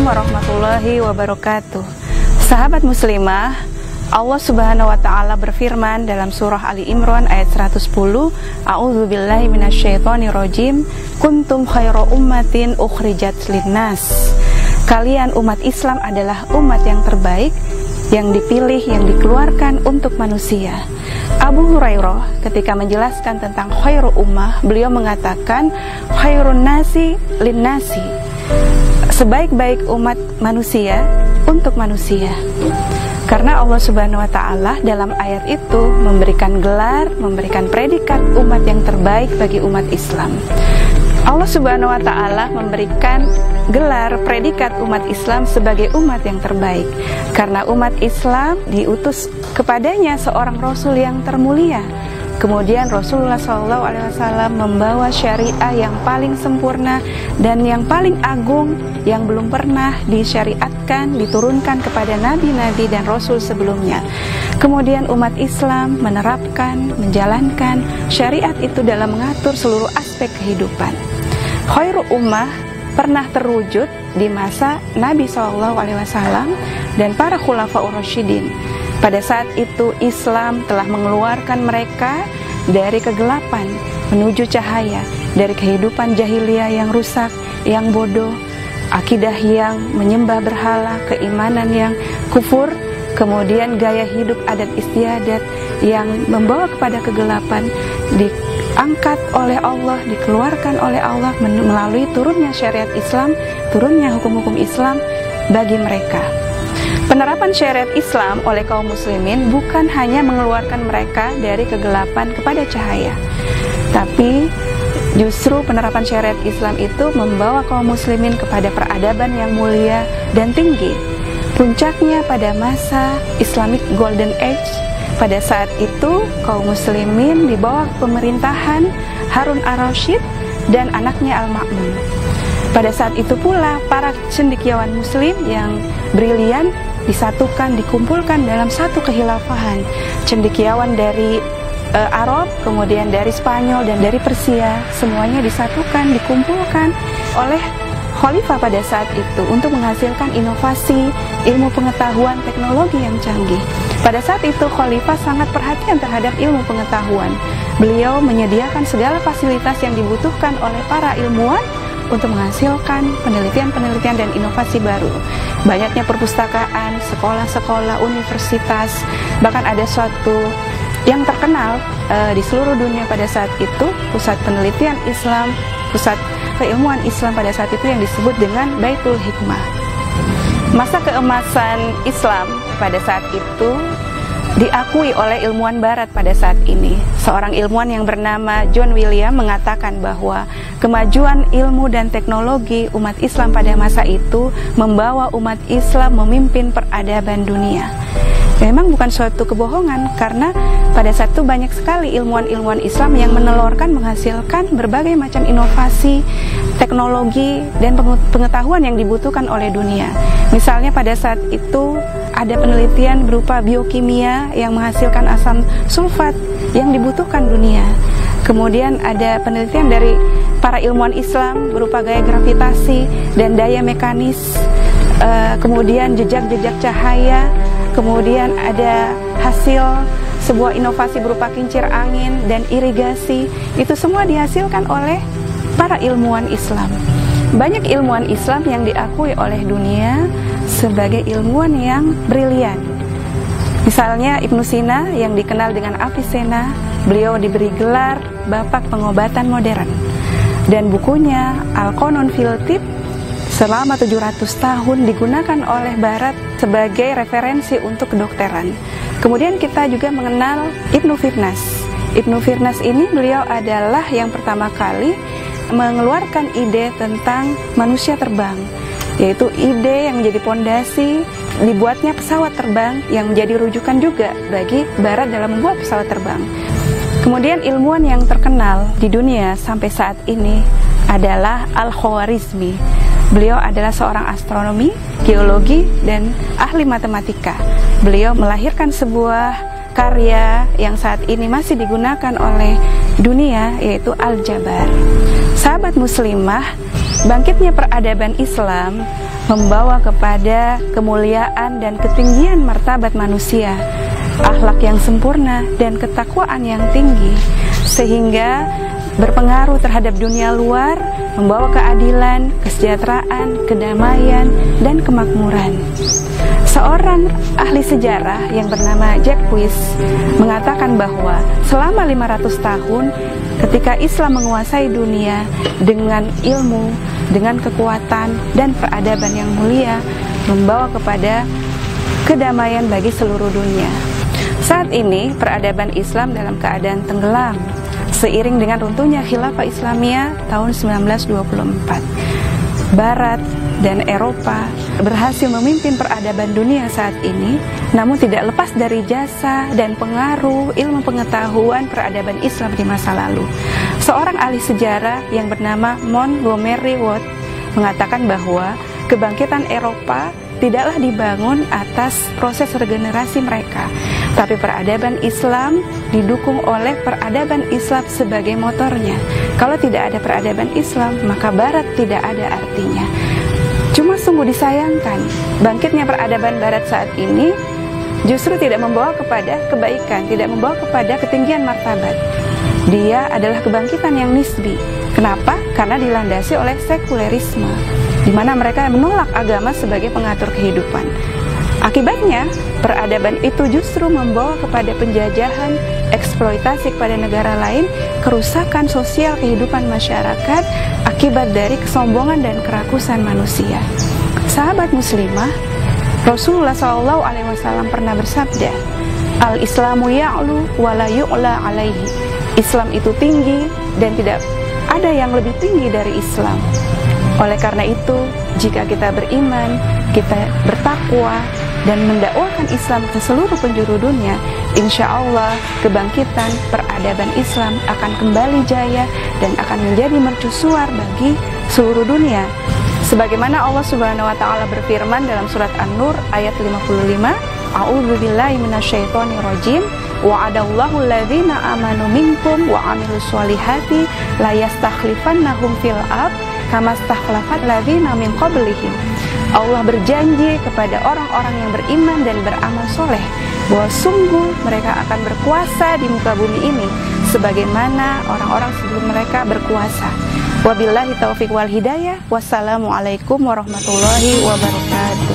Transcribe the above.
warahmatullahi wabarakatuh. Sahabat muslimah, Allah Subhanahu wa taala berfirman dalam surah Ali Imran ayat 110, A'udzubillahi minasyaitonirrajim, kuntum khairu ummatin ukhrijat linnas. Kalian umat Islam adalah umat yang terbaik, yang dipilih, yang dikeluarkan untuk manusia. Abu Hurairah ketika menjelaskan tentang khairu ummah, beliau mengatakan khairun nasi linnasi, sebaik-baik umat manusia untuk manusia. Karena Allah Subhanahu wa taala dalam ayat itu memberikan gelar, memberikan predikat umat yang terbaik bagi umat Islam. Allah Subhanahu wa taala memberikan gelar predikat umat Islam sebagai umat yang terbaik karena umat Islam diutus kepadanya seorang rasul yang termulia. Kemudian Rasulullah SAW membawa syariah yang paling sempurna dan yang paling agung yang belum pernah disyariatkan, diturunkan kepada nabi-nabi dan rasul sebelumnya. Kemudian umat Islam menerapkan, menjalankan syariat itu dalam mengatur seluruh aspek kehidupan. Khairu ummah pernah terwujud di masa Nabi SAW dan para khulafaur rasyidin. Pada saat itu Islam telah mengeluarkan mereka dari kegelapan menuju cahaya, dari kehidupan jahiliyah yang rusak, yang bodoh, akidah yang menyembah berhala, keimanan yang kufur, kemudian gaya hidup adat istiadat yang membawa kepada kegelapan, diangkat oleh Allah, dikeluarkan oleh Allah melalui turunnya syariat Islam, turunnya hukum-hukum Islam bagi mereka. Penerapan syariat Islam oleh kaum muslimin bukan hanya mengeluarkan mereka dari kegelapan kepada cahaya, tapi justru penerapan syariat Islam itu membawa kaum muslimin kepada peradaban yang mulia dan tinggi. Puncaknya pada masa Islamic Golden Age. Pada saat itu kaum muslimin di bawah pemerintahan Harun ar-Rasyid dan anaknya Al-Ma'mun. Pada saat itu pula para cendekiawan muslim yang brilian disatukan, dikumpulkan dalam satu kehilafahan. Cendekiawan dari Arab, kemudian dari Spanyol dan dari Persia, semuanya disatukan, dikumpulkan oleh khalifah pada saat itu untuk menghasilkan inovasi, ilmu pengetahuan, teknologi yang canggih. Pada saat itu khalifah sangat perhatian terhadap ilmu pengetahuan. Beliau menyediakan segala fasilitas yang dibutuhkan oleh para ilmuwan untuk menghasilkan penelitian-penelitian dan inovasi baru. Banyaknya perpustakaan, sekolah-sekolah, universitas, bahkan ada suatu yang terkenal di seluruh dunia pada saat itu, pusat penelitian Islam, pusat keilmuan Islam pada saat itu yang disebut dengan Baitul Hikmah. Masa keemasan Islam pada saat itu diakui oleh ilmuwan barat pada saat ini. Seorang ilmuwan yang bernama John William mengatakan bahwa kemajuan ilmu dan teknologi umat Islam pada masa itu membawa umat Islam memimpin peradaban dunia. Memang bukan suatu kebohongan, karena pada saat itu banyak sekali ilmuwan-ilmuwan Islam yang menelurkan, menghasilkan berbagai macam inovasi, teknologi, dan pengetahuan yang dibutuhkan oleh dunia. Misalnya pada saat itu ada penelitian berupa biokimia yang menghasilkan asam sulfat yang dibutuhkan dunia. Kemudian ada penelitian dari para ilmuwan Islam berupa gaya gravitasi dan daya mekanis, kemudian jejak-jejak cahaya, kemudian ada hasil sebuah inovasi berupa kincir angin dan irigasi. Itu semua dihasilkan oleh para ilmuwan Islam. Banyak ilmuwan Islam yang diakui oleh dunia sebagai ilmuwan yang brilian. Misalnya Ibnu Sina yang dikenal dengan Avicenna, beliau diberi gelar Bapak Pengobatan Modern. Dan bukunya Al-Qanun fil Tibb selama 700 tahun digunakan oleh Barat sebagai referensi untuk kedokteran. Kemudian kita juga mengenal Ibnu Firnas. Ibnu Firnas ini beliau adalah yang pertama kali mengeluarkan ide tentang manusia terbang, yaitu ide yang menjadi pondasi dibuatnya pesawat terbang yang menjadi rujukan juga bagi Barat dalam membuat pesawat terbang. Kemudian ilmuwan yang terkenal di dunia sampai saat ini adalah Al-Khwarizmi. Beliau adalah seorang astronomi, geologi, dan ahli matematika. Beliau melahirkan sebuah karya yang saat ini masih digunakan oleh dunia, yaitu Al-Jabar. Sahabat muslimah, bangkitnya peradaban Islam membawa kepada kemuliaan dan ketinggian martabat manusia, akhlak yang sempurna dan ketakwaan yang tinggi, sehingga berpengaruh terhadap dunia luar, membawa keadilan, kesejahteraan, kedamaian, dan kemakmuran. Seorang ahli sejarah yang bernama Jack Weiss mengatakan bahwa selama 500 tahun ketika Islam menguasai dunia dengan ilmu, dengan kekuatan dan peradaban yang mulia, membawa kepada kedamaian bagi seluruh dunia. Saat ini peradaban Islam dalam keadaan tenggelam seiring dengan runtuhnya Khilafah Islamiyah tahun 1924. Barat dan Eropa berhasil memimpin peradaban dunia saat ini, namun tidak lepas dari jasa dan pengaruh ilmu pengetahuan peradaban Islam di masa lalu. Seorang ahli sejarah yang bernama Montgomery Ward mengatakan bahwa kebangkitan Eropa tidaklah dibangun atas proses regenerasi mereka, tapi peradaban Islam didukung oleh peradaban Islam sebagai motornya. Kalau tidak ada peradaban Islam, maka Barat tidak ada artinya. Cuma sungguh disayangkan, bangkitnya peradaban Barat saat ini justru tidak membawa kepada kebaikan, tidak membawa kepada ketinggian martabat. Dia adalah kebangkitan yang nisbi. Kenapa? Karena dilandasi oleh sekulerisme, di mana mereka menolak agama sebagai pengatur kehidupan. Akibatnya, peradaban itu justru membawa kepada penjajahan, eksploitasi kepada negara lain, kerusakan sosial kehidupan masyarakat akibat dari kesombongan dan kerakusan manusia. Sahabat muslimah, Rasulullah SAW pernah bersabda, "Al-Islamu ya'lu wa la yu'la alaihi." Islam itu tinggi dan tidak ada yang lebih tinggi dari Islam. Oleh karena itu, jika kita beriman, kita bertakwa, dan mendakwahkan Islam ke seluruh penjuru dunia, insya Allah kebangkitan peradaban Islam akan kembali jaya dan akan menjadi mercusuar bagi seluruh dunia. Sebagaimana Allah Subhanahu wa taala berfirman dalam surat An-Nur ayat 55, A'udzubillahi minasyaitonir rajim, wa'adallahu alladhina amanu minkum wa 'amilus solihati la yastakhlifannahum fil ard kama stakhlafal ladzina min qablihim. Allah berjanji kepada orang-orang yang beriman dan beramal soleh bahwa sungguh mereka akan berkuasa di muka bumi ini sebagaimana orang-orang sebelum mereka berkuasa. Wabillahi taufiq wal hidayah. Wassalamualaikum warahmatullahi wabarakatuh.